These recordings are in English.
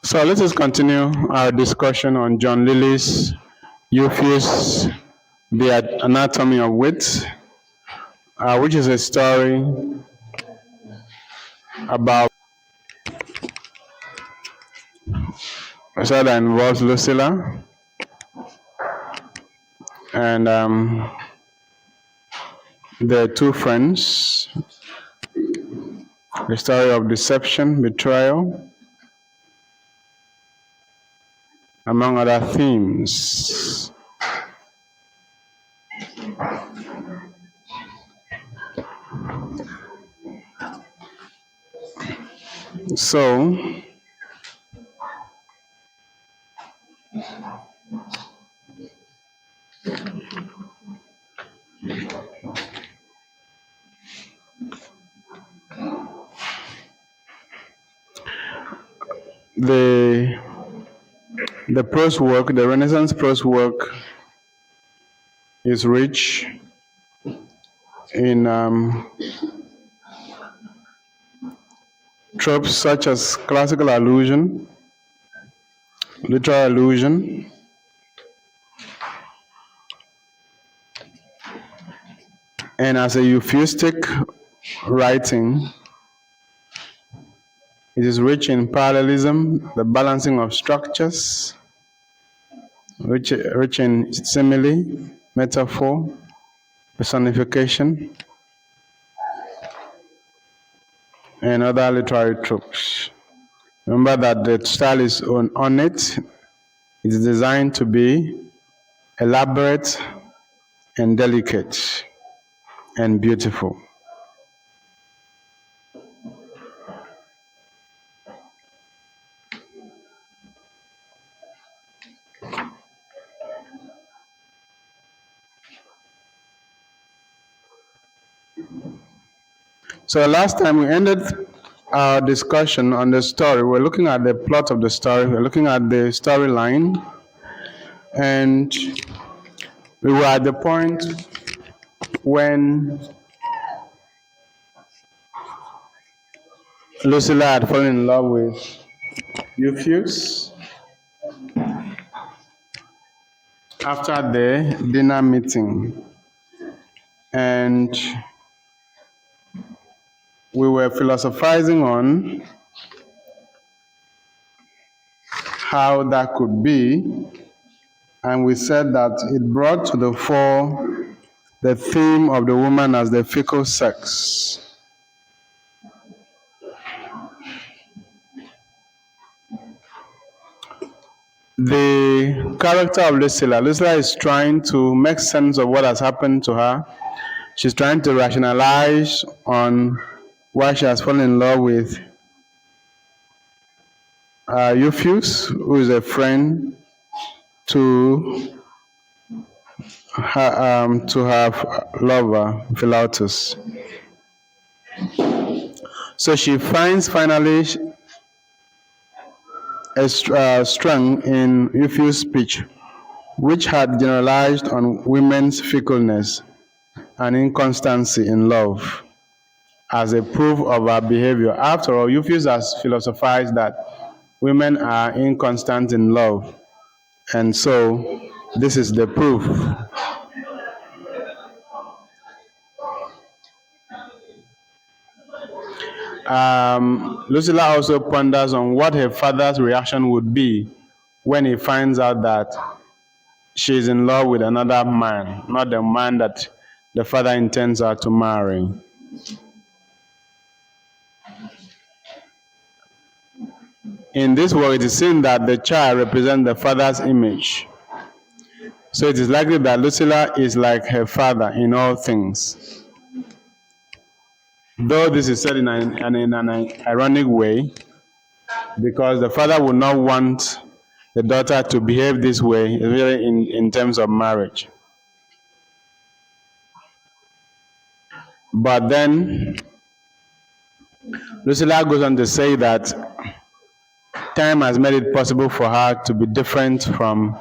So let us continue our discussion on John Lilly's Euphues, The Anatomy of Wit, which is a story about that involves Lucilla and their two friends, the story of deception, betrayal, among other themes. So, the prose work, the Renaissance prose work, is rich in tropes such as classical allusion, literal allusion, and as a euphuistic writing, it is rich in parallelism, the balancing of structures, rich in simile, metaphor, personification, and other literary tropes. Remember that the style is ornate. It is designed to be elaborate and delicate and beautiful. So last time we ended our discussion on the story. We're looking at the plot of the story. We're looking at the storyline. And we were at the point when Lucilla had fallen in love with Euphues after the dinner meeting. And we were philosophizing on how that could be, and we said that it brought to the fore the theme of the woman as the fickle sex. The character of Lucilla is trying to make sense of what has happened to her. She's trying to rationalize on why she has fallen in love with Euphues, who is a friend to her lover, Philautus. So she finds finally a strength in Euphues' speech, which had generalized on women's fickleness and inconstancy in love as a proof of her behavior. After all, Euphues has philosophized that women are inconstant in love, and so this is the proof. Lucilla also ponders on what her father's reaction would be when he finds out that she's in love with another man, not the man that the father intends her to marry. In this work, it is seen that the child represents the father's image. So it is likely that Lucilla is like her father in all things. Though this is said in an ironic way, because the father would not want the daughter to behave this way, really in terms of marriage. But then Lucilla goes on to say that time has made it possible for her to be different from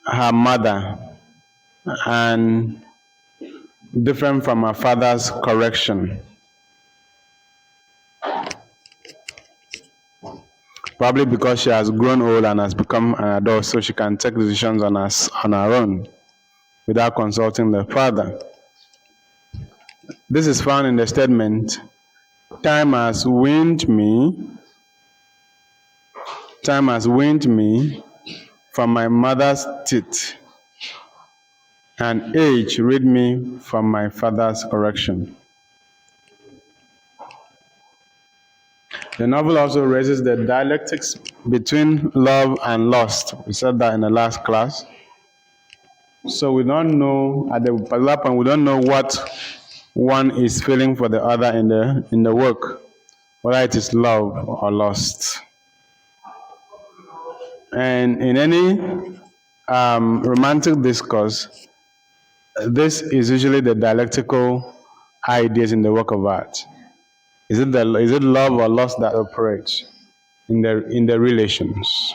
her mother and different from her father's correction. Probably because she has grown old and has become an adult, so she can take decisions on her own without consulting the father. This is found in the statement, time has weaned me from my mother's teeth, and age rid me from my father's correction. The novel also raises the dialectics between love and lust. We said that in the last class. So we don't know, at the particular point, we don't know what one is feeling for the other in the work, whether it is love or lust. And in any romantic discourse, this is usually the dialectical ideas in the work of art. Is it love or lust that operates in the relations?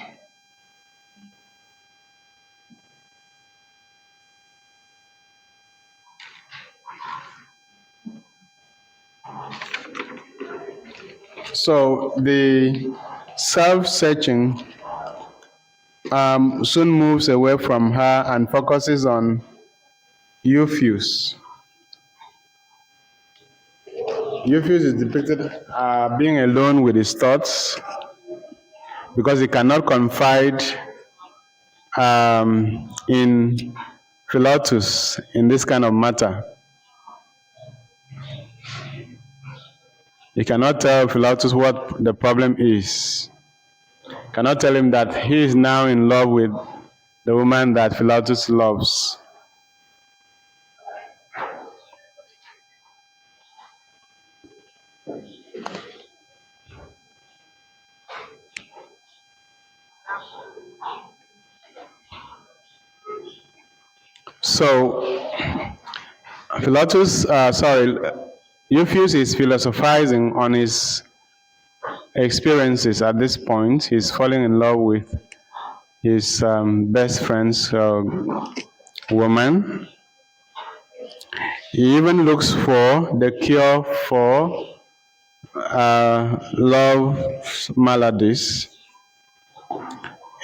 So the self-searching soon moves away from her and focuses on Euphues. Euphues is depicted being alone with his thoughts because he cannot confide in Philotus in this kind of matter. He cannot tell Philotus what the problem is. Cannot tell him that he is now in love with the woman that Philotus loves. So Euphues is philosophizing on his experiences at this point. He's falling in love with his best friend's woman. He even looks for the cure for love maladies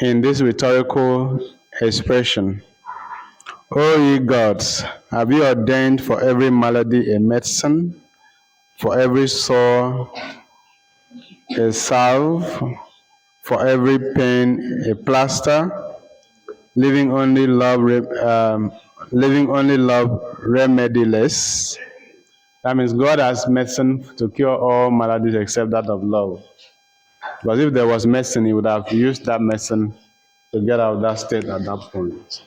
in this rhetorical expression. O ye gods, have you ordained for every malady a medicine, for every sore a salve, for every pain a plaster, leaving only love remediless? That means God has medicine to cure all maladies except that of love. Because if there was medicine, he would have used that medicine to get out of that state at that point.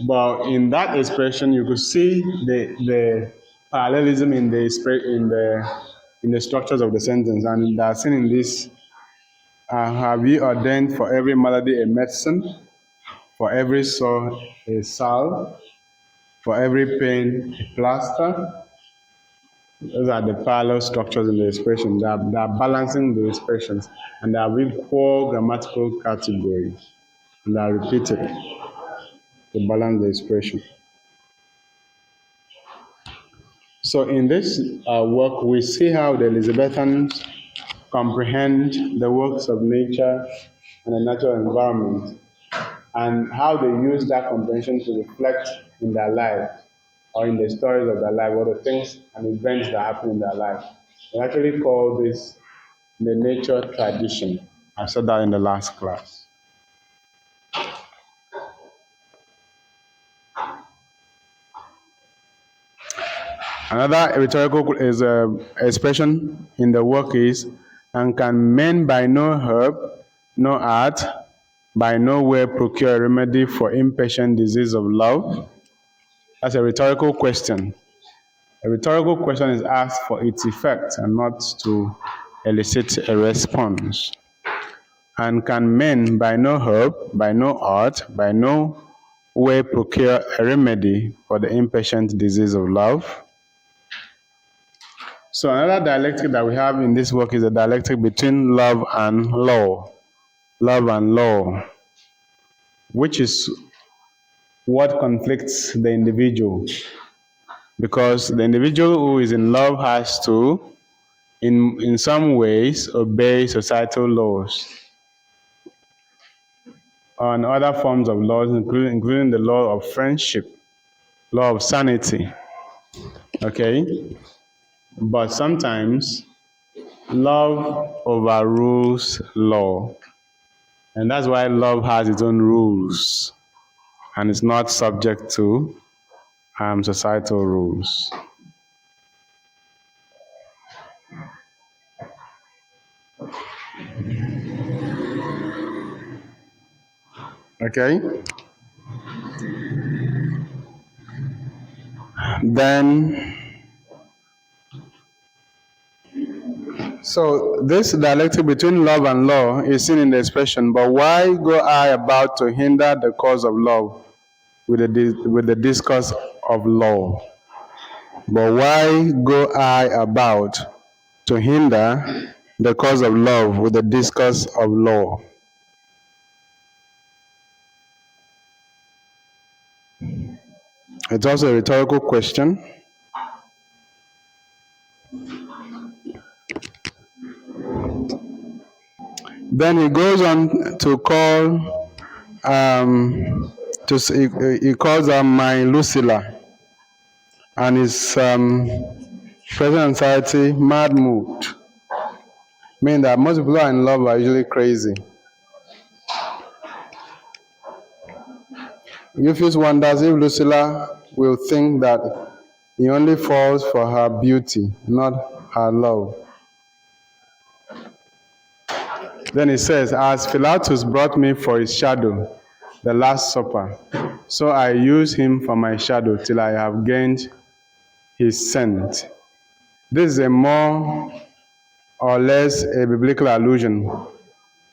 But in that expression, you could see the parallelism in the structures of the sentence, and they are seen in this: have you ordained for every malady a medicine, for every sore a salve, for every pain a plaster? Those are the parallel structures in the expression. They are balancing the expressions, and they are with core grammatical categories, and they are repeated to balance the expression. So in this work, we see how the Elizabethans comprehend the works of nature and the natural environment, and how they use that comprehension to reflect in their life, or in the stories of their life, or the things and events that happen in their life. We actually call this the nature tradition. I said that in the last class. Another rhetorical expression in the work is, and can men by no herb, no art, by no way procure a remedy for impatient disease of love? That's a rhetorical question. A rhetorical question is asked for its effect and not to elicit a response. And can men by no herb, by no art, by no way procure a remedy for the impatient disease of love? So another dialectic that we have in this work is a dialectic between love and law. Love and law, which is what conflicts the individual. Because the individual who is in love has to in some ways obey societal laws and other forms of laws, including the law of friendship, law of sanity. Okay? But sometimes love overrules law. And that's why love has its own rules and is not subject to societal rules. Okay? Then, so this dialectic between love and law is seen in the expression, but why go I about to hinder the cause of love with the discourse of law? But why go I about to hinder the cause of love with the discourse of law? It's also a rhetorical question. Then he goes on to call, he calls her my Lucilla, and his present anxiety, mad mood, meaning that most people who are in love are usually crazy. Euphus wonders if Lucilla will think that he only falls for her beauty, not her love. Then he says, as Philatus brought me for his shadow, the Last Supper, so I use him for my shadow till I have gained his scent. This is a more or less a biblical allusion,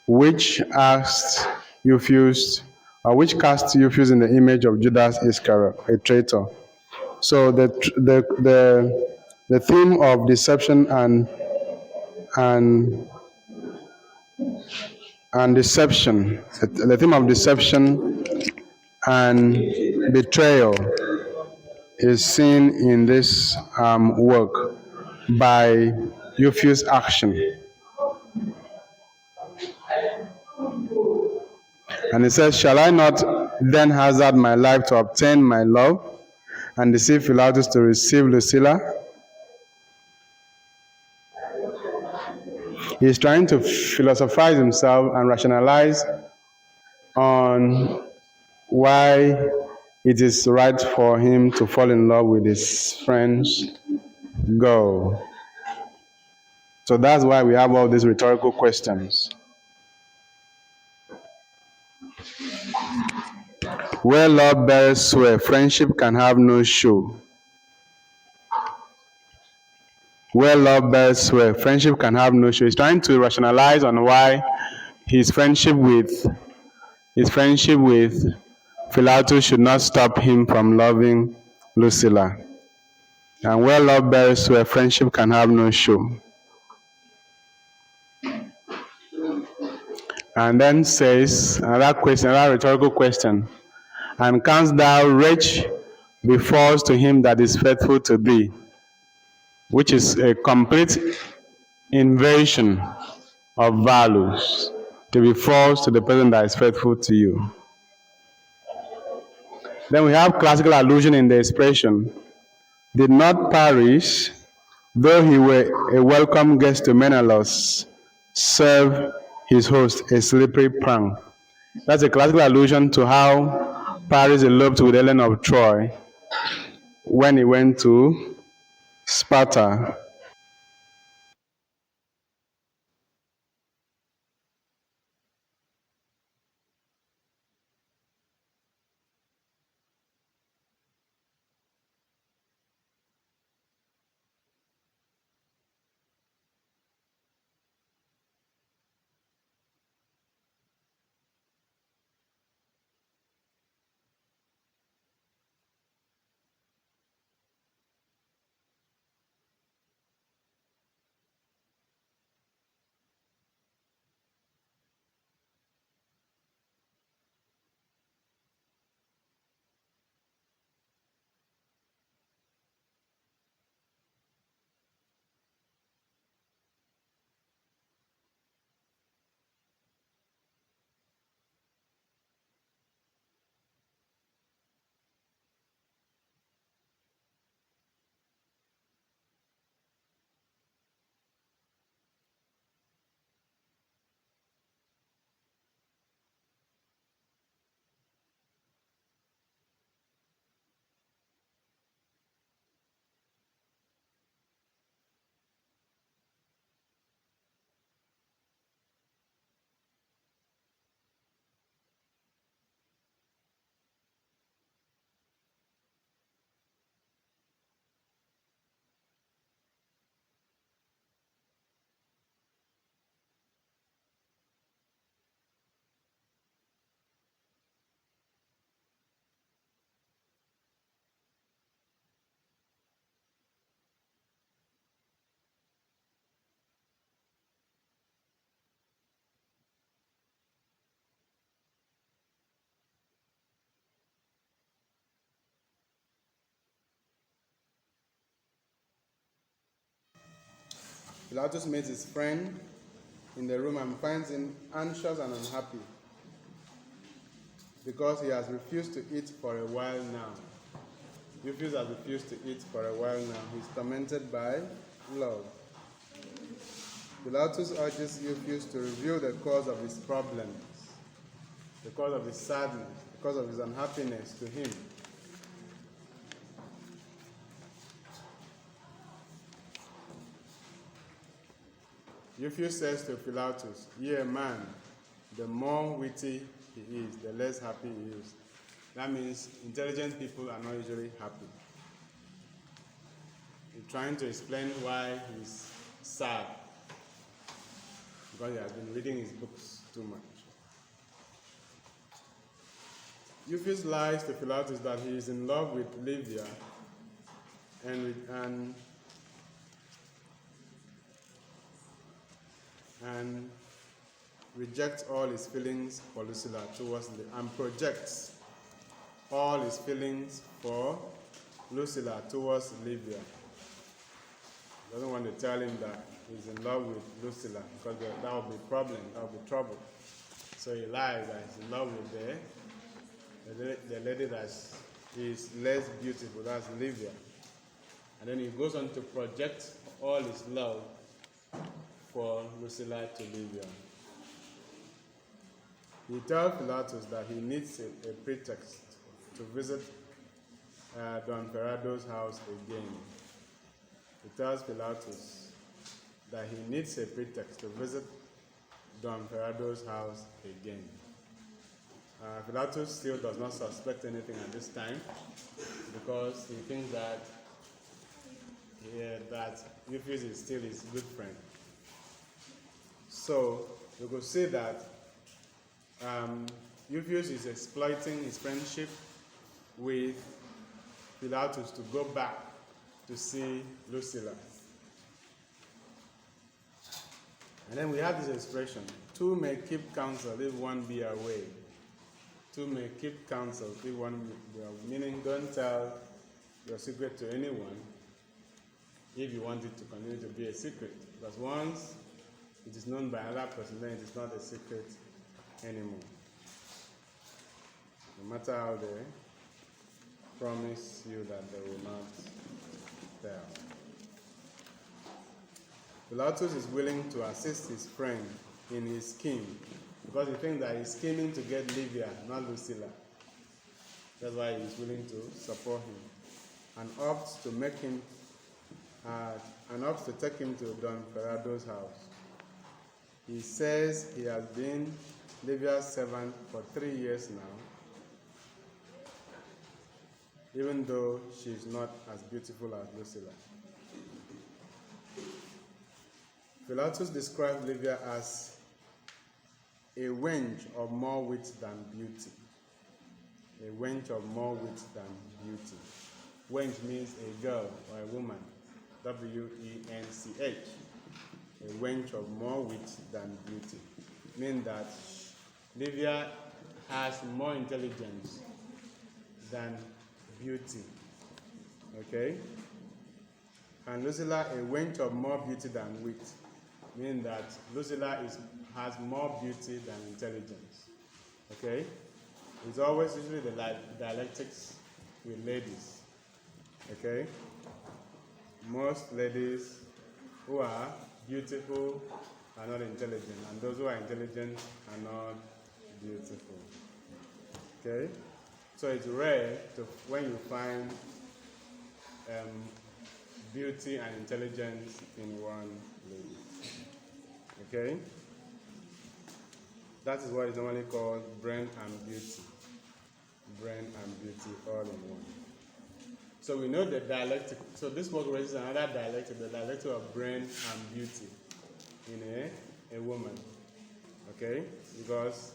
which casts Euphus in the image of Judas Iscariot, a traitor. So the theme of deception and deception, the theme of deception and betrayal is seen in this work by Euphus' action. And he says, shall I not then hazard my life to obtain my love and deceive Philatus to receive Lucilla? He's trying to philosophize himself and rationalize on why it is right for him to fall in love with his friend's girl. So that's why we have all these rhetorical questions. Where love bears sway, friendship can have no show. Where love bears sway, friendship can have no show. He's trying to rationalize on why his friendship with Philatus should not stop him from loving Lucilla. And where love bears sway, friendship can have no show. And then says another question, another rhetorical question. And canst thou rich be false to him that is faithful to thee? Which is a complete inversion of values. To be false to the person that is faithful to you. Then we have classical allusion in the expression. Did not Paris, though he were a welcome guest to Menelaus, serve his host a slippery prank? That's a classical allusion to how Paris eloped with Helen of Troy when he went to Sparta. Pilatus meets his friend in the room and finds him anxious and unhappy because he has refused to eat for a while now. Euphus has refused to eat for a while now. He's tormented by love. Pilatus urges Euphus to reveal the cause of his problems, the cause of his sadness, the cause of his unhappiness to him. Euphus says to Pilatus, "Ye man, the more witty he is, the less happy he is." That means intelligent people are not usually happy. He's trying to explain why he's sad, because he has been reading his books too much. Euphus lies to Pilatus that he is in love with Livia and rejects all his feelings for Lucilla towards and projects all his feelings for Lucilla towards Livia. He doesn't want to tell him that he's in love with Lucilla, because that would be a problem, that would be trouble. So he lies that he's in love with the lady that is less beautiful, that's Livia. And then he goes on to project all his love for Lucilla to Livia. He tells Pilatus that he needs a pretext to visit Don Ferrado's house again. He tells Pilatus that he needs a pretext to visit Don Ferrado's house again. Pilatus still does not suspect anything at this time, because he thinks that Euphus is still his good friend. So we could say that Euphus is exploiting his friendship with Pilatus to go back to see Lucilla. And then we have this expression, two may keep counsel if one be away. Two may keep counsel if one be away. Meaning, don't tell your secret to anyone if you want it to continue to be a secret. Because once it is known by another person, then it is not a secret anymore. No matter how they promise you that they will not tell. Pilatus is willing to assist his friend in his scheme, because he thinks that he's scheming to get Livia, not Lucilla. That's why he's willing to support him, and opts to take him to Don Ferrado's house. He says he has been Livia's servant for 3 years now, even though she is not as beautiful as Lucilla. Pilatus describes Livia as a wench of more wit than beauty. A wench of more wit than beauty. Wench means a girl or a woman. W-E-N-C-H. A wench of more wit than beauty. Meaning that Livia has more intelligence than beauty. Okay? And Lucilla, a wench of more beauty than wit. Meaning that Lucilla has more beauty than intelligence. Okay? It's always usually the dialectics with ladies. Okay? Most ladies who are beautiful are not intelligent, and those who are intelligent are not beautiful. Okay? So it's rare when you find beauty and intelligence in one lady. Okay? That is what is normally called brain and beauty. Brain and beauty all in one. So we know the dialectic. So this word raises another dialectic, the dialectic of brain and beauty in a woman. Okay? Because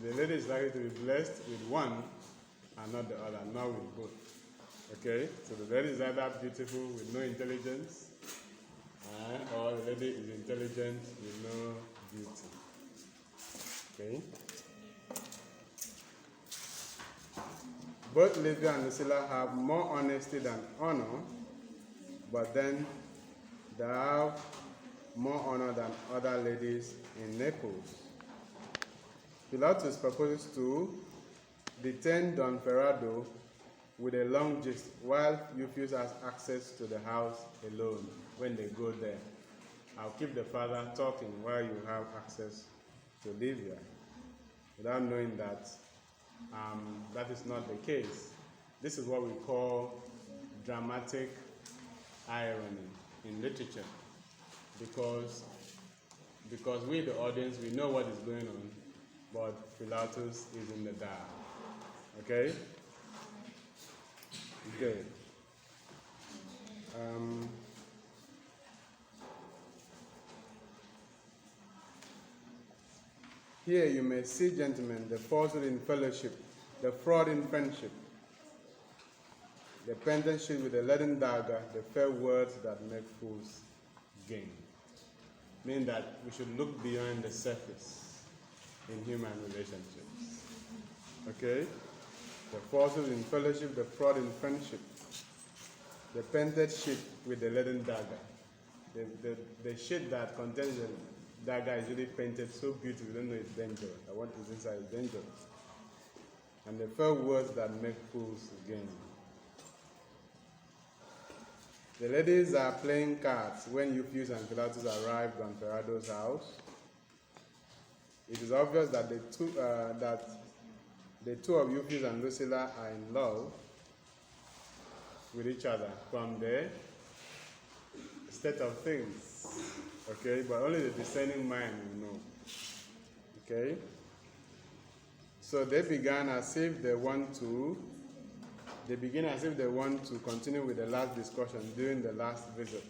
the lady is likely to be blessed with one and not the other, not with both. Okay? So the lady is either beautiful with no intelligence, or the lady is intelligent with no beauty. Okay? Both Livia and Lucilla have more honesty than honor, but then they have more honor than other ladies in Naples. Pilatus proposes to detain Don Ferrado with a long gist while Euphus has access to the house alone when they go there. I'll keep the father talking while you have access to Livia, without knowing that that is not the case. This is what we call dramatic irony in literature, because we, the audience, we know what is going on, but Pilatus is in the dark. Okay? Good. Here you may see, gentlemen, the falsehood in fellowship, the fraud in friendship, the penmanship with the leaden dagger, the fair words that make fools gain. Meaning that we should look beyond the surface in human relationships. Okay? The falsehood in fellowship, the fraud in friendship, the painted sheet with the leaden dagger. The sheet that contains the dagger is really painted so beautiful, you don't know it's dangerous. What is inside is dangerous. And the fair words that make fools gain. The ladies are playing cards when Euphus and Pilatus arrived on Ferrado's house. It is obvious that the two of Euphus and Lucilla are in love with each other from the state of things. Okay, but only the discerning mind will know. Okay? So they begin as if they want to continue with the last discussion during the last visit.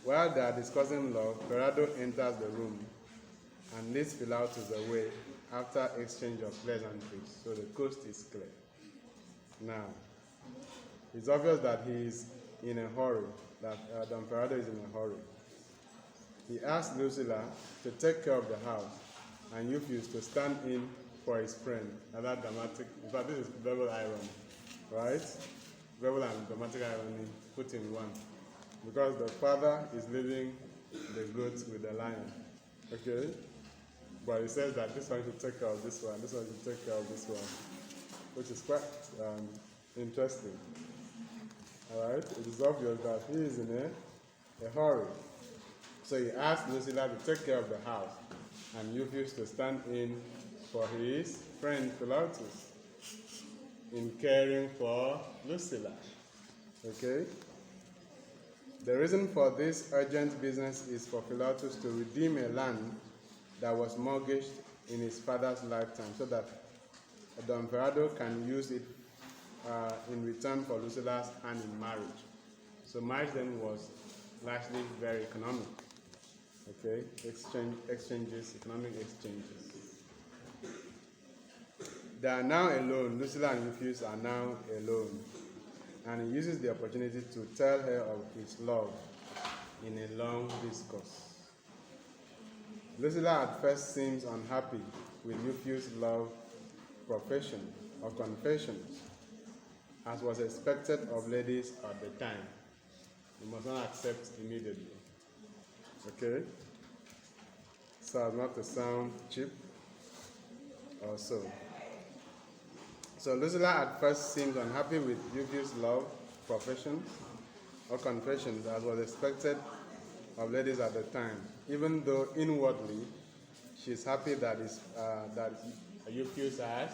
While they are discussing love, Ferrado enters the room and leads Pilatus away after exchange of pleasantries. So the coast is clear. Now, it's obvious that he is in a hurry, that Don Ferrado is in a hurry. He asks Lucilla to take care of the house and Euphus to stand in for his friend. Another dramatic, in fact, this is verbal irony, right? Verbal and dramatic irony put in one. Because the father is leaving the goats with the lion, okay? But he says that this one should take care of this one, this one should take care of this one, which is quite interesting. All right? It is obvious that he is in a hurry. So he asked Lucilla to take care of the house and Euphus to stand in for his friend Pilatus in caring for Lucilla. Okay? The reason for this urgent business is for Pilatus to redeem a land that was mortgaged in his father's lifetime so that Don Ferrado can use it in return for Lucilla's hand in marriage. So marriage then was largely very economic. Okay, exchanges, economic exchanges. They are now alone. Lucilla and Euphus are now alone. And he uses the opportunity to tell her of his love in a long discourse. Lucilla at first seems unhappy with Euphus' love profession or confessions, as was expected of ladies at the time. You must not accept immediately. Okay? So as not to sound cheap or so. So Lucilla at first seems unhappy with Euphus' love professions or confessions, as was expected of ladies at the time, even though inwardly she is happy that Euphus has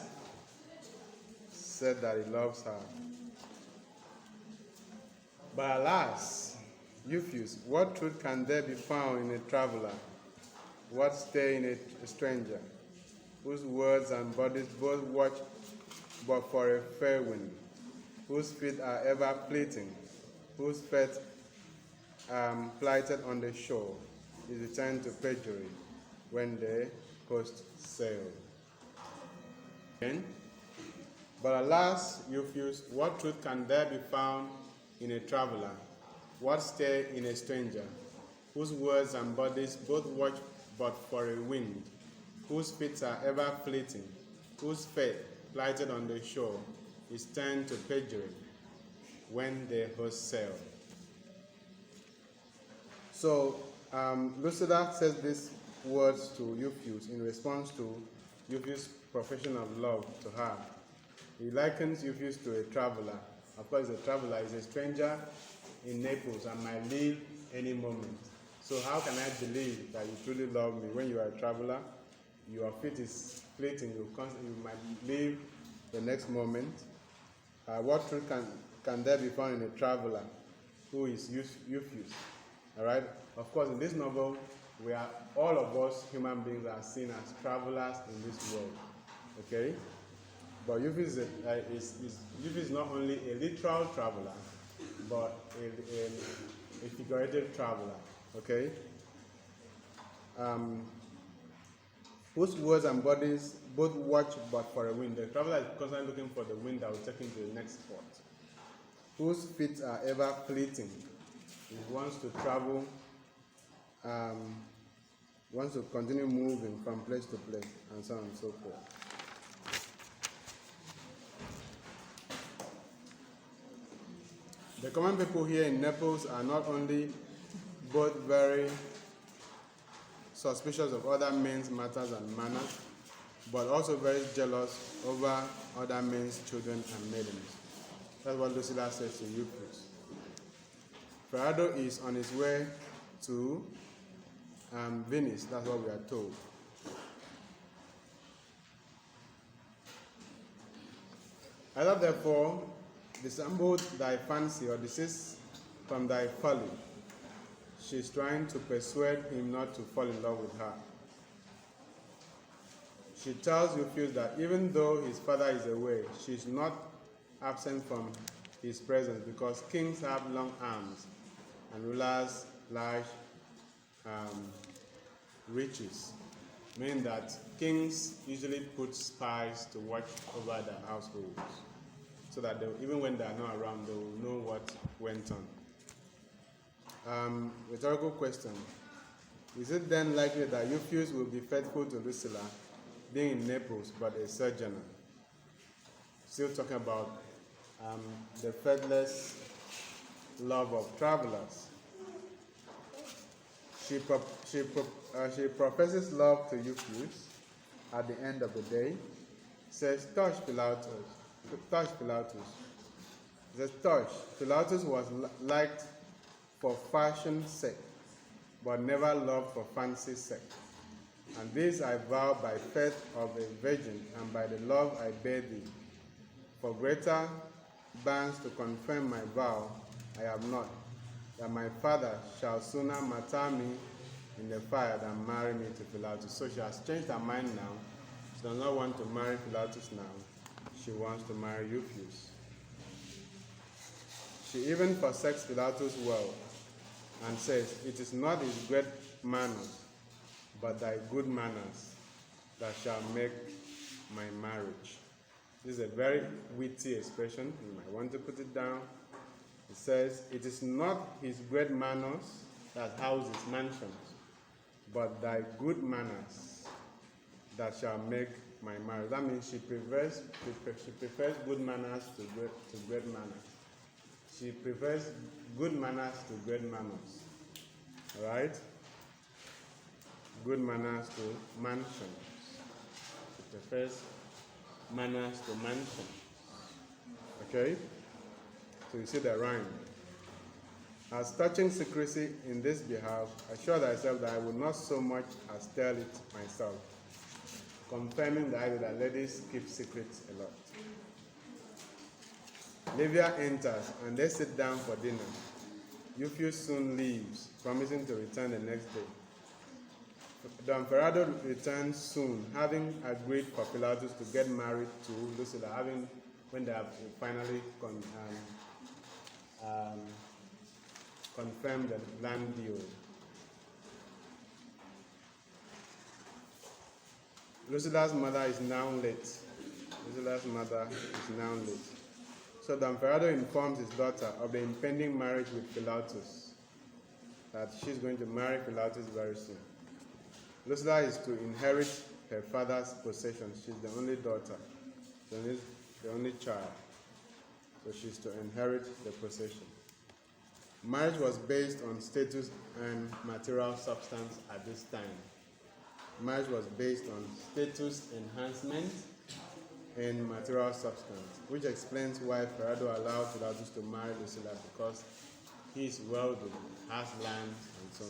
said that he loves her. But alas, Euphus, what truth can there be found in a traveler? What stay in a stranger, whose words and bodies both watch but for a fair wind, whose feet are ever fleeting, whose feet plighted on the shore, is returned to perjury when the coast sailed. But alas, Euphus, what truth can there be found in a traveler? What stay in a stranger, whose words and bodies both watch but for a wind, whose feet are ever fleeting, whose faith, plighted on the shore, is turned to perjury when the host sailed? So Lucilla says these words to Euphues in response to Euphues' profession of love to her. He likens Euphues to a traveler. Of course, a traveler is a stranger in Naples and might leave any moment. So how can I believe that you truly love me when you are a traveler? Your feet is fleeting. You might leave the next moment. What truth can there be found in a traveler who is Euphues? All right. Of course, in this novel, all of us human beings are seen as travelers in this world. Okay. But Euphues is not only a literal traveler, but a figurative traveler. Okay. Whose words and bodies both watch but for a wind. The traveler is constantly looking for the wind that will take him to the next spot. Whose feet are ever fleeting. He wants to travel, wants to continue moving from place to place, and so on and so forth. The common people here in Naples are not only both very suspicious of other men's matters and manners, but also very jealous over other men's children and maidens. That's what Lucilla says to Euphues. Ferrado is on his way to Venice, that's what we are told. Either therefore dissemble thy fancy or desist from thy folly. She's trying to persuade him not to fall in love with her. She tells Euphues that even though his father is away, she's not absent from his presence because kings have long arms and rulers large riches, meaning that kings usually put spies to watch over their households so that even when they are not around, they will know what went on. Rhetorical question. Is it then likely that Euphues will be faithful to Lucilla, being in Naples but a sojourner? Still talking about the faithless love of travelers. She professes love to Euphues at the end of the day. Says, touch Pilatus. Says, touch. Pilatus was liked for fashion's sake, but never loved for fancy's sake. And this I vow by faith of a virgin and by the love I bear thee. For greater bands to confirm my vow I have not, that my father shall sooner martyr me in the fire than marry me to Pilatus. So she has changed her mind now. She does not want to marry Pilatus now. She wants to marry Euphues. She even forsakes Pilatus well and says, it is not his great manners, but thy good manners that shall make my marriage. This is a very witty expression. You might want to put it down. It says, it is not his great manners that house his mansions, but thy good manners that shall make my marriage. That means she prefers good manners to great manners. She prefers good manners to great manners. All right? Good manners to mansions. She prefers manners to mansions. Okay? So you see the rhyme. As touching secrecy in this behalf, assure thyself that I will not so much as tell it myself, confirming the idea that ladies keep secrets a lot. Livia enters and they sit down for dinner. Euphues soon leaves, promising to return the next day. Don Ferrado returns soon, having agreed for Pilatus to get married to Lucilla, when they have finally confirmed the land deal. Lucilla's mother is now late. So Don Ferrado informs his daughter of the impending marriage with Pilatus, that she's going to marry Pilatus very soon. Lucilla is to inherit her father's possessions. She's the only daughter, the only child. So she's to inherit the possession. Marriage was based on status and material substance at this time. Marriage was based on status enhancement and material substance, which explains why Ferrado allowed Pilatus to marry Lucilla, because he is wealthy, has land, and so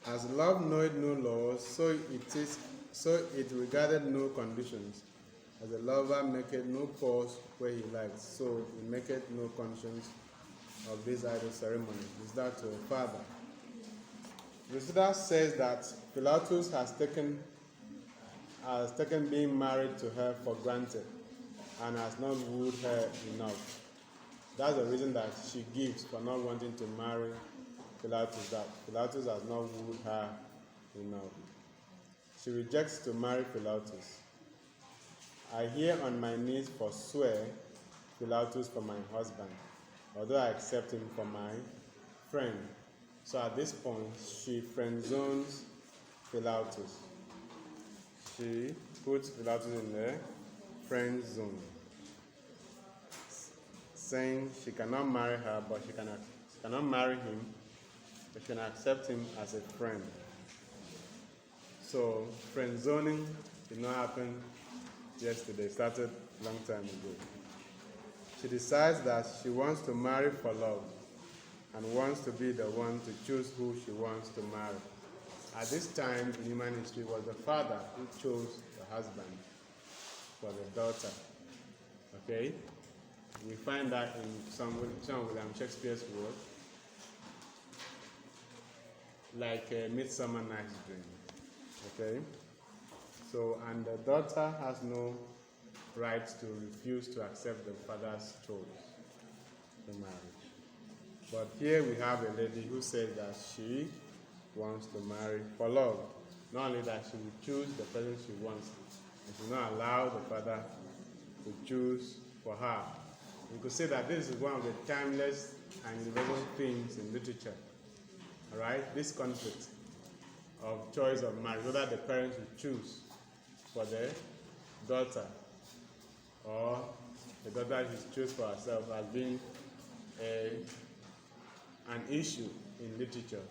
on. As love knoweth no laws, so it regarded no conditions. As a lover maketh no pause where he likes, so he maketh no conscience of this idle ceremony. Is that to a father? Lucida says that Pilatus has taken being married to her for granted and has not wooed her enough. That's the reason that she gives for not wanting to marry Pilatus, that Pilatus has not wooed her enough. She rejects to marry Pilatus. I here on my knees forswear Pilatus for my husband, although I accept him for my friend. So at this point, she friend zones Pilatus. She puts Pilatus in the friend zone, saying she cannot marry her, but she cannot marry him, but she can accept him as a friend. So friend zoning did not happen yesterday, it started a long time ago. She decides that she wants to marry for love and wants to be the one to choose who she wants to marry. At this time in human history, it was the father who chose the husband for the daughter. Okay? We find that in some of William Shakespeare's work, like Midsummer Night's Dream. Okay? So, and the daughter has no right to refuse to accept the father's choice to marriage. But here we have a lady who says that she wants to marry for love. Not only that, she will choose the person she wants, and she will not allow the father to choose for her. We could say that this is one of the timeless and universal themes in literature. All right, this conflict of choice of marriage, whether the parents will choose for the daughter or the daughter should choose for herself, has been an issue in literature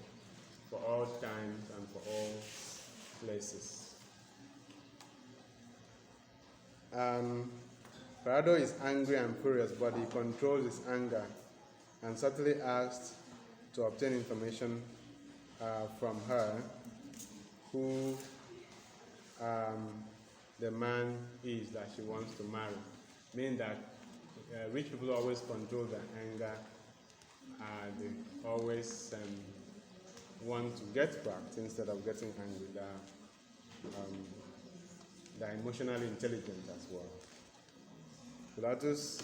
for all times and for all places. Ferrado is angry and furious, but he controls his anger and subtly asks to obtain information from her who the man is that she wants to marry. Meaning that rich people always control their anger, they always want to get back instead of getting angry. They're emotionally intelligent as well. Pilatus,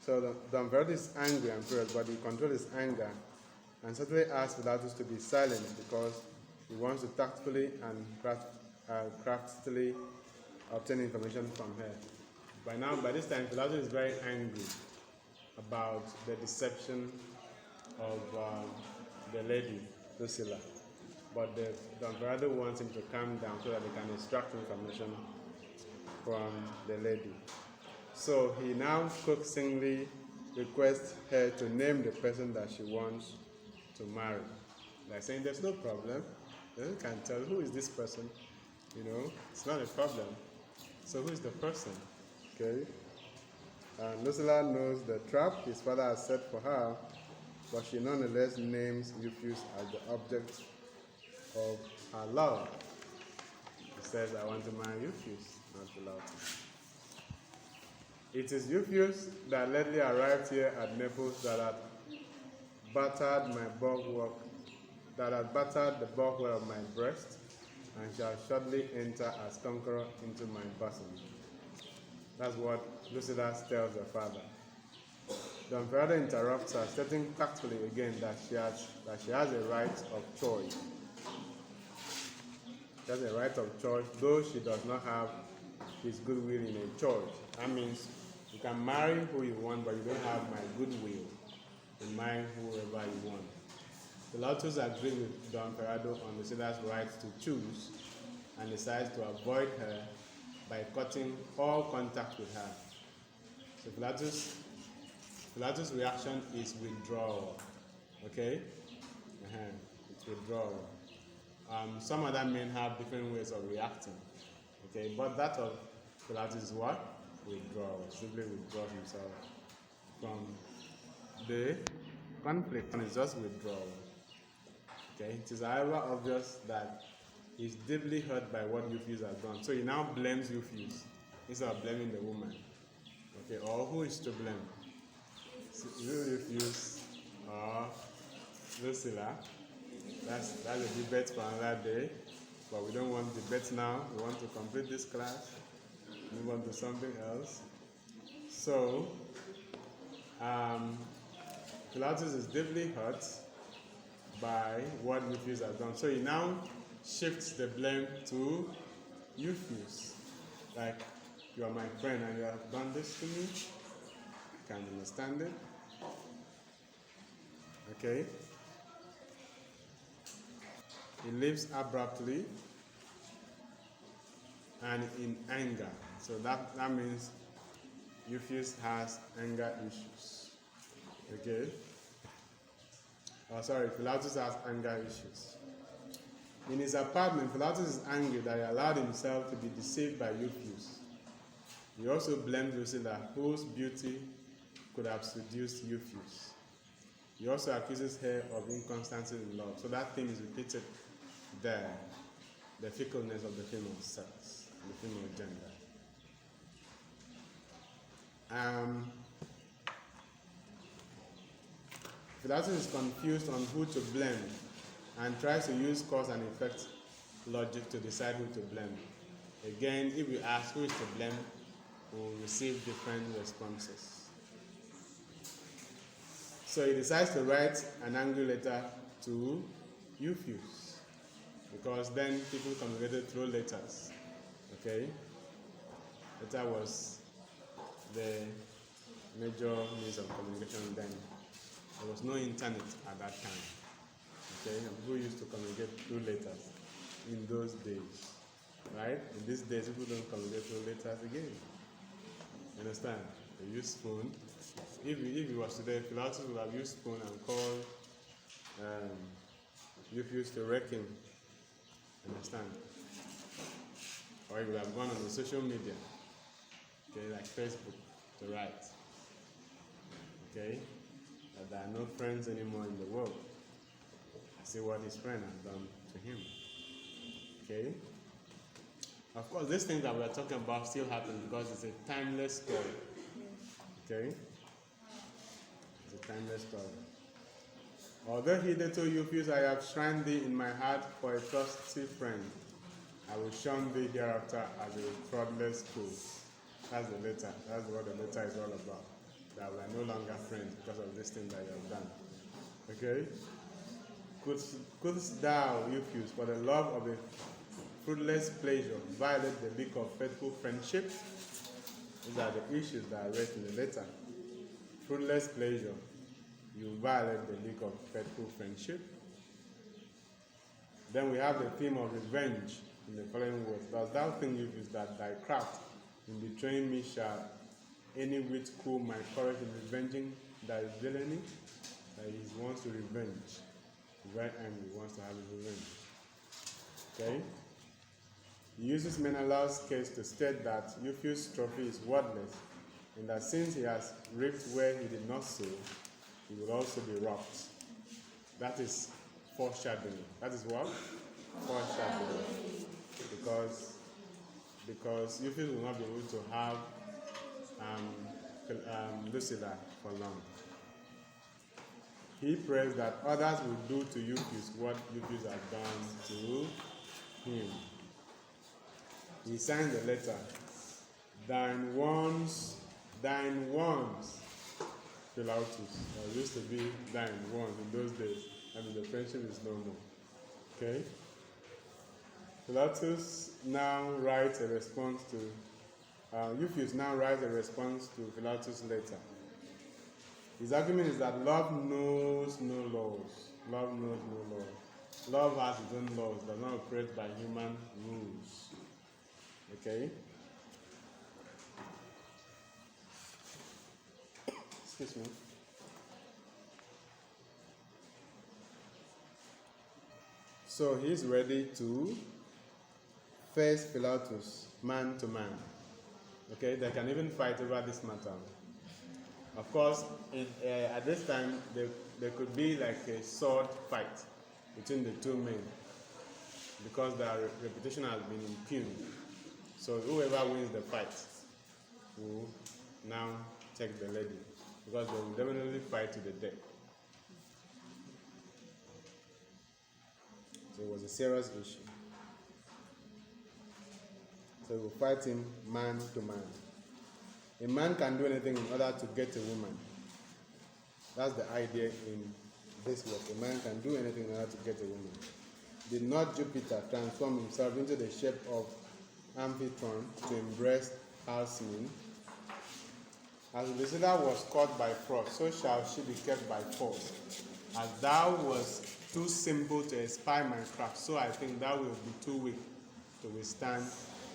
so Don Verdi is angry and furious, but he controls his anger and certainly asks Pilatus to be silent because he wants to tactfully and craftily obtain information from her. By this time, Pilatus is very angry about the deception of the lady, Lucilla. But Don Verdi wants him to calm down so that he can extract information from the lady. So he now coaxingly requests her to name the person that she wants to marry. Like saying, there's no problem. You can tell who is this person. It's not a problem. So who is the person? Okay. And Lucilla knows the trap his father has set for her, but she nonetheless names Euphus as the object of her love. She says, I want to marry Euphus, not Pilatus. It is Euphus that lately arrived here at Naples that had battered the bulwark of my breast, and shall shortly enter as conqueror into my bosom. That's what Lucidas tells her father. Don Ferrado interrupts her, stating tactfully again that she has a right of choice. She has a right of choice, though she does not have his goodwill in a choice. That means you can marry who you want, but you don't have my goodwill to marry whoever you want. Pilatus agrees with Don Ferrado on Lucilla's right to choose and decides to avoid her by cutting all contact with her. So Pilatus Philatus' reaction is withdrawal. Okay? It's withdrawal. Some other men have different ways of reacting. Okay, but that of Philatus is what? Withdrawal. Simply withdraw himself from the conflict, and it's just withdrawal. Okay, it is however obvious that he's deeply hurt by what Euphus has done. So he now blames Euphus instead of blaming the woman. Okay, or who is to blame? Euphus or Lucilla? That's a debate for another day. But we don't want debate now. We want to complete this class. Move on to something else. So, Philatus is deeply hurt by what Euphus has done. So he now shifts the blame to Euphus. Like, you are my friend and you have done this to me. I can understand it. Okay. He leaves abruptly and in anger. So that means Euphus has anger issues. Okay? Philatus has anger issues. In his apartment, Philatus is angry that he allowed himself to be deceived by Euphus. He also blamed Drusilla, whose beauty could have seduced Euphus. He also accuses her of inconstancy in love. So that theme is repeated there. The fickleness of the female sex, the female gender. Philatus is confused on who to blame and tries to use cause and effect logic to decide who to blame. Again, if we ask who is to blame, we will receive different responses. So he decides to write an angry letter to Euphus, because then people communicated through letters. Okay? Letter was the major means of communication then. There was no internet at that time. Okay? And people used to communicate through letters in those days. Right? In these days, people don't communicate through letters again. You understand? They use phone. If it was today, Philatus would have used phone and called Euphus to wreck him. Understand? Or he would have gone on the social media, okay, like Facebook, to write. Okay? That there are no friends anymore in the world. See what his friend has done to him. Okay? Of course, these things that we are talking about still happen because it's a timeless story. Okay? It's a timeless story. Although hitherto Euphus, I have shrined thee in my heart for a trusty friend, I will shun thee hereafter as a fraudless fool. That's the letter. That's what the letter is all about. That we are no longer friends because of this thing that you have done. Okay? Couldst thou, Euphus, for the love of a fruitless pleasure, violate the league of faithful friendship? These are the issues that are raised in the letter. Fruitless pleasure, you violate the league of faithful friendship. Then we have the theme of revenge in the following words. Dost thou think, Euphus, that thy craft in betraying me shall any whit cool my courage in revenging thy villainy? That he wants to revenge. He's very angry, he wants to have his revenge. Okay? He uses Menelaus' case to state that Euphus' trophy is worthless, and that since he has reaped where he did not sow, he will also be robbed. That is foreshadowing. That is what? Foreshadowing. Because Euphus will not be able to have Lucilla for long. He prays that others will do to Euphus what Euphus has done to him. He signs the letter, thine ones, Philatus. There used to be thine ones in those days. I mean, the friendship is no more. Okay? Philatus now writes a response to, Euphus now writes a response to Philatus' letter. His argument is that love knows no laws. Love knows no laws. Love has its own laws, does not operate by human rules. Okay? Excuse me. So he's ready to face Philotus man to man. Okay, they can even fight over this matter. Of course, at this time, there could be like a sword fight between the two men because their reputation has been impugned. So whoever wins the fight will now take the lady because they will definitely fight to the death. So it was a serious issue. So we will fight him man to man. A man can do anything in order to get a woman. That's the idea in this work. A man can do anything in order to get a woman. Did not Jupiter transform himself into the shape of Amphitryon to embrace Alcmene? As Lucilla was caught by fraud, so shall she be kept by force. As thou was too simple to espy my craft, so I think thou wilt be too weak to withstand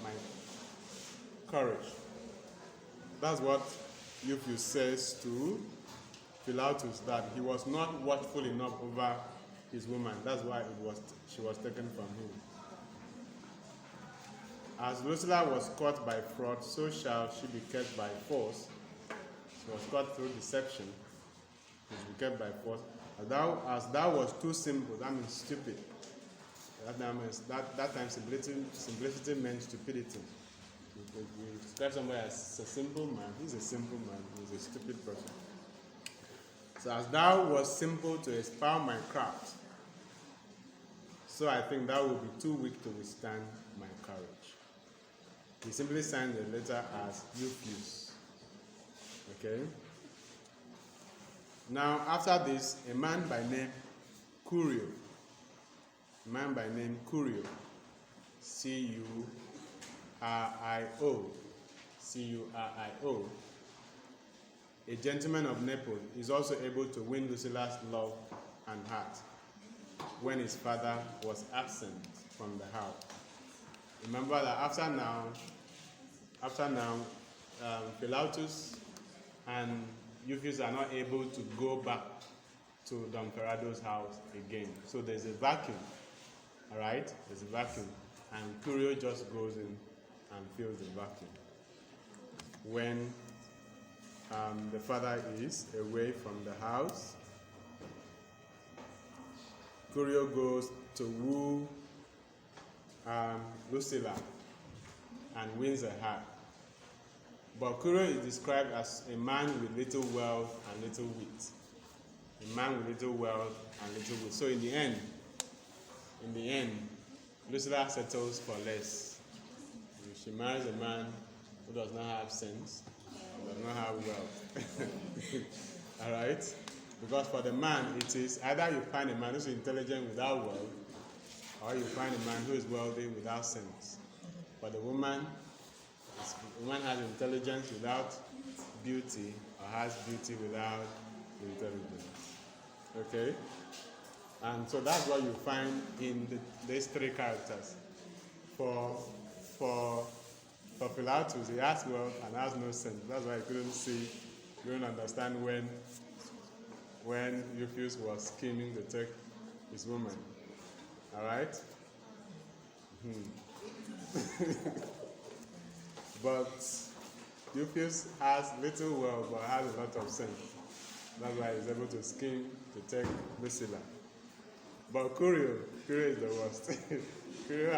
my courage. That's what Euphues says to Philotus, that he was not watchful enough over his woman. That's why she was taken from him. As Lucilla was caught by fraud, so shall she be kept by force. She was caught through deception. She will be kept by force. As thou was too simple, that means stupid. That time simplicity meant stupidity. We describe somebody as a simple man. He's a simple man. He's a stupid person. So as thou was simple to expound my craft, so I think thou will be too weak to withstand my courage. He simply signed the letter as Euphues. Okay? Now, after this, a man by name Curio, Curio, a gentleman of Naples, is also able to win Lucilla's love and heart when his father was absent from the house. Remember that after now, Philotus and Euphues are not able to go back to Don Ferrado's house again. So there's a vacuum, all right? There's a vacuum, and Curio just goes in and fills the vacuum. When the father is away from the house, Curio goes to woo Lucilla and wins her heart. But Curio is described as a man with little wealth and little wit. A man with little wealth and little wit. So in the end, Lucilla settles for less. She marries a man who does not have sense, does not have wealth. All right? Because for the man, it is either you find a man who's intelligent without wealth, or you find a man who is wealthy without sense. For the woman has intelligence without beauty, or has beauty without intelligence. Okay? And so that's what you find in these three characters. For Philotus, he has wealth and has no sense. That's why he couldn't understand when Euphues was scheming to take his woman. All right? But Euphues has little wealth but has a lot of sense. That's why he's able to scheme to take Lucilla. But Curio is the worst. Curio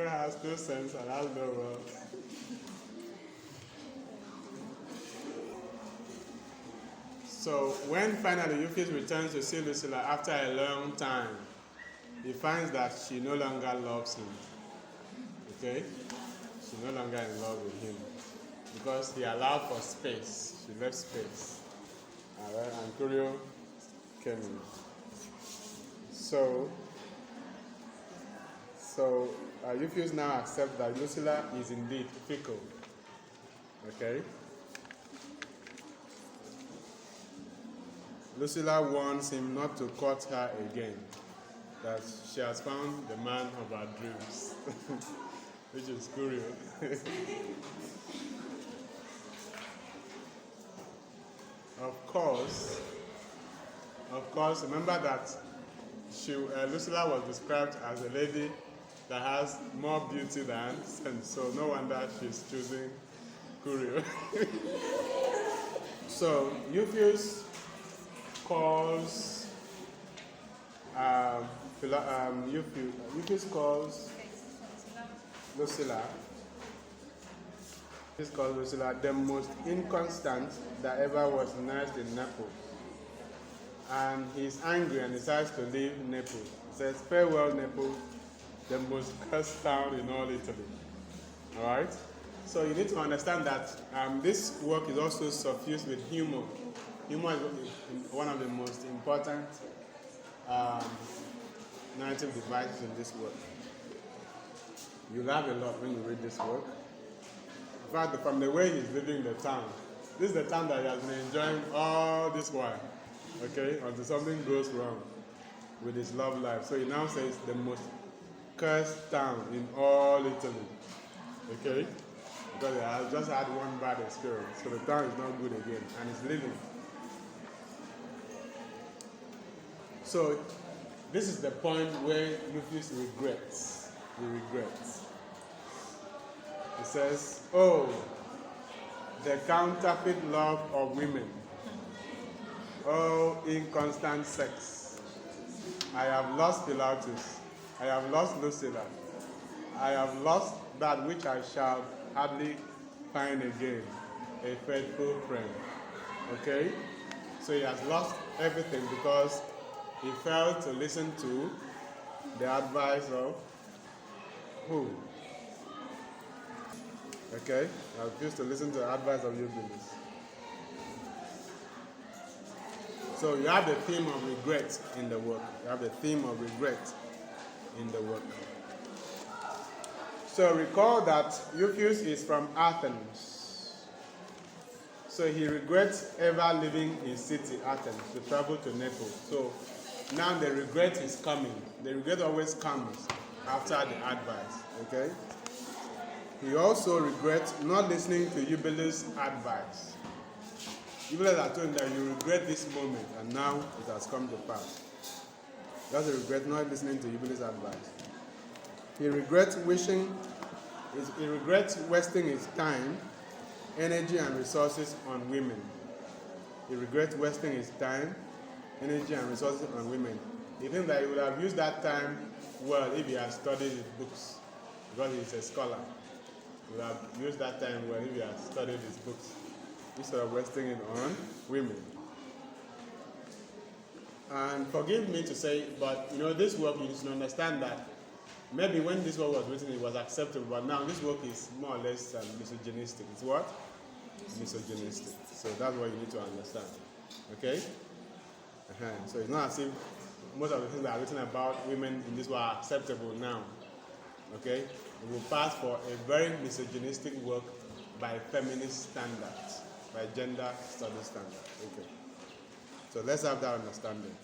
has no sense and has no wealth. So when finally Euphues returns to see Lucilla after a long time, he finds that she no longer loves him. Okay? She's no longer in love with him. Because he allowed for space. She left space. Alright, and Curio came in. So Euphues now accepts that Lucilla is indeed fickle. Okay? Lucilla warns him not to court her again, that she has found the man of her dreams, which is Curio. Of Because remember that Lucilla was described as a lady that has more beauty than sense. So no wonder she's choosing Curio. So Euphus calls Euphus calls Lucilla. This calls Lucilla the most inconstant that ever was nursed in Naples. And he's angry and decides to leave Naples. He says, "Farewell, Naples, the most cursed town in all Italy." All right? So you need to understand that this work is also suffused with humor. Humor is one of the most important narrative devices in this work. You laugh a lot when you read this work. In fact, from the way he's living the town, this is the town that he has been enjoying all this while, okay, until something goes wrong with his love life. So he now says the most cursed town in all Italy, okay, because he has just had one bad experience, so the town is not good again, and he's leaving. So this is the point where Euphus regrets. He regrets. He says, "Oh, the counterfeit love of women. Oh, inconstant sex. I have lost Pilatus. I have lost Lucilla. I have lost that which I shall hardly find again, a faithful friend." Okay? So he has lost everything because he failed to listen to the advice of who? Okay? I refuse to listen to the advice of Euphus. So you have the theme of regret in the work. You have the theme of regret in the work. So recall that Euphus is from Athens. So he regrets ever leaving his city, Athens, to travel to Naples. So now the regret is coming. The regret always comes after the advice. Okay? He also regrets not listening to Eubulus' advice. Eubulus had told him that you regret this moment, and now it has come to pass. That's a regret not listening to Eubulus' advice. He regrets wasting his time, energy, and resources on women. He regrets wasting his time, energy, and resources on women. He thinks that he would have used that time well if he had studied his books, because he's a scholar. He would have used that time well if he had studied his books, instead of wasting it on women. And forgive me to say, but this work, you need to understand that maybe when this work was written, it was acceptable, but now this work is more or less misogynistic. It's what? Misogynistic. So that's what you need to understand. Okay? So it's not as if most of the things that are written about women in this work are acceptable now. Okay? It will pass for a very misogynistic work by feminist standards, by gender studies standards. Okay. So let's have that understanding.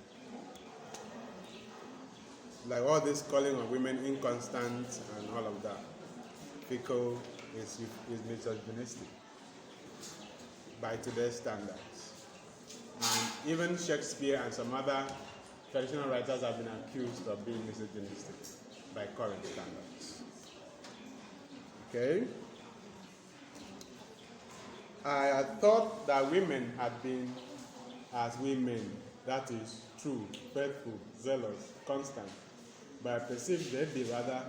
Like all this calling of women inconstant and all of that, fickle is misogynistic by today's standards. And even Shakespeare and some other traditional writers have been accused of being misogynistic by current standards. Okay? I had thought that women had been as women, that is, true, faithful, zealous, constant, but I perceived they be rather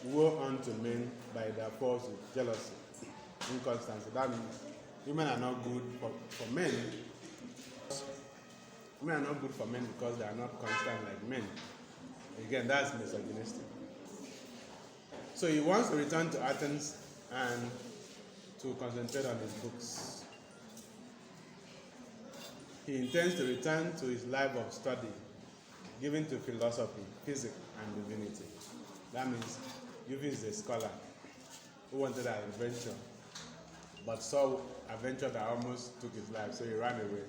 woe unto men by their falsehood, jealousy, inconstancy. That means women are not good for men. Women are not good for men because they are not constant like men. Again, that's misogynistic. So he wants to return to Athens and to concentrate on his books. He intends to return to his life of study, given to philosophy, physics, and divinity. That means Euphus is a scholar who wanted an adventure, but saw an adventure that almost took his life, so he ran away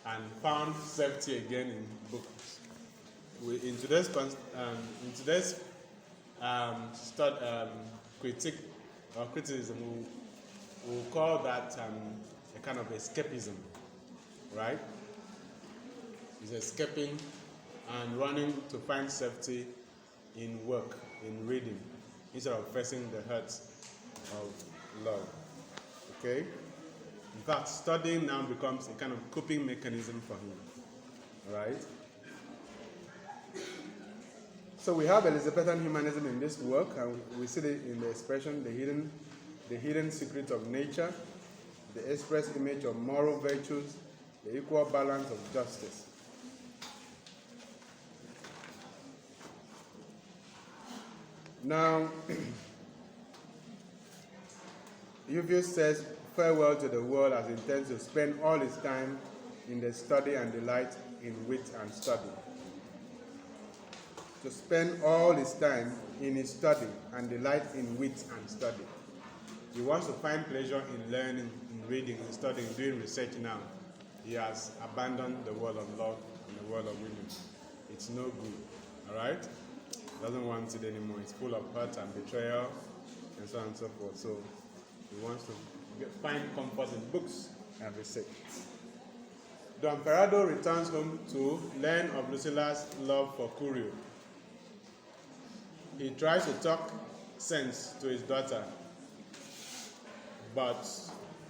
and found safety again in books. In today's critique or criticism, we'll call that a kind of escapism, right? is escaping and running to find safety in work, in reading, instead of facing the hurts of love. Okay? In fact, studying now becomes a kind of coping mechanism for him. Alright? So we have Elizabethan humanism in this work, and we see it in the expression, the hidden secret of nature, the express image of moral virtues, the equal balance of justice. Now, Euphues says farewell to the world as he intends to spend all his time in the study and delight in wit and study. To spend all his time in his study and delight in wit and study. He wants to find pleasure in learning, in reading, in studying, doing research now. He has abandoned the world of love and the world of women. It's no good, all right? Doesn't want it anymore. It's full of hurt and betrayal and so on and so forth. So he wants to find comfort in books and research. Don Ferrado returns home to learn of Lucilla's love for Curio. He tries to talk sense to his daughter, but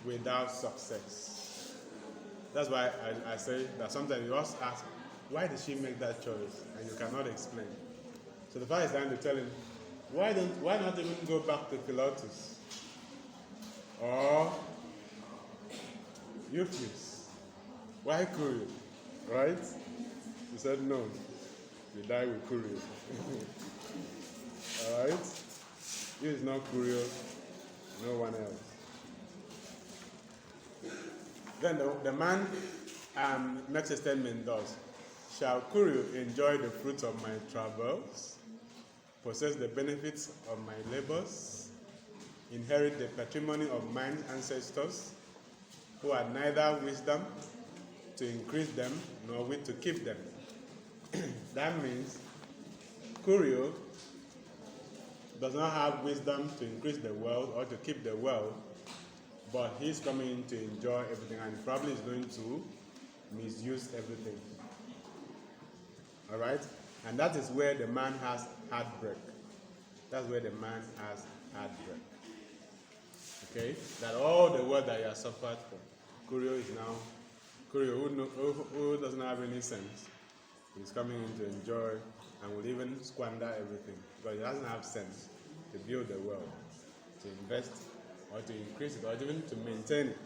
without success. That's why I say that sometimes you just ask, why did she make that choice? And you cannot explain. So the father is trying to tell him, why not even go back to Philotus? Or Euphues? Why Curio? Right? He said, no, you die with Curio. Alright? He is not Curio, no one else. Then the man makes a statement thus: shall Curio enjoy the fruits of my travels, possess the benefits of my labors, inherit the patrimony of mine ancestors, who had neither wisdom to increase them nor wit to keep them? That means Curio does not have wisdom to increase the wealth or to keep the wealth, but he's coming to enjoy everything, and probably is going to misuse everything. All right? And that is where the man has heartbreak. That's where the man has heartbreak. Okay? That all the work that he has suffered for, Curio who doesn't have any sense, is coming in to enjoy and will even squander everything because he doesn't have sense to build the wealth, to invest, or to increase it, or even to maintain it.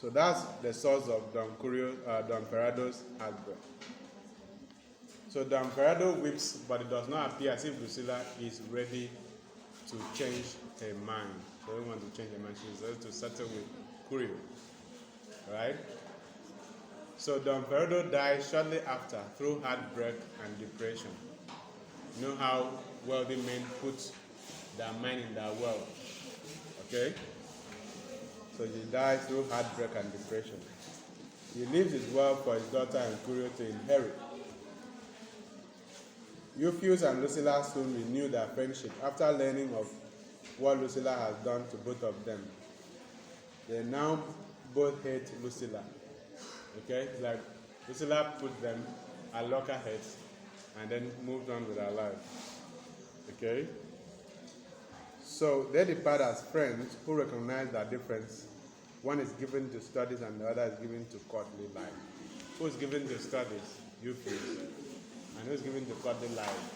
So that's the source of Don Ferrado's heartbreak. So Don Ferrado weeps, but it does not appear as if Lucilla is ready to change her mind. She doesn't want to change her mind. She's ready to settle with Curio. Right? So Don Ferrado dies shortly after through heartbreak and depression. You know how wealthy men put their mind in their wealth. Okay? So he dies through heartbreak and depression. He leaves his wealth for his daughter and Curio to inherit. Euphues and Lucilla soon renew their friendship after learning of what Lucilla has done to both of them. They now both hate Lucilla. Okay? Like Lucilla put them at lockerheads and then moved on with her life. Okay? So they depart as friends who recognize their difference. One is given to studies and the other is given to courtly life. Who is given to studies? Euphues. And who is given to courtly life?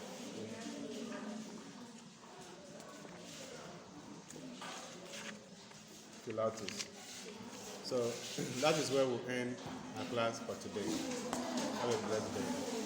Philotus. So that is where we'll end our class for today. Have a blessed day.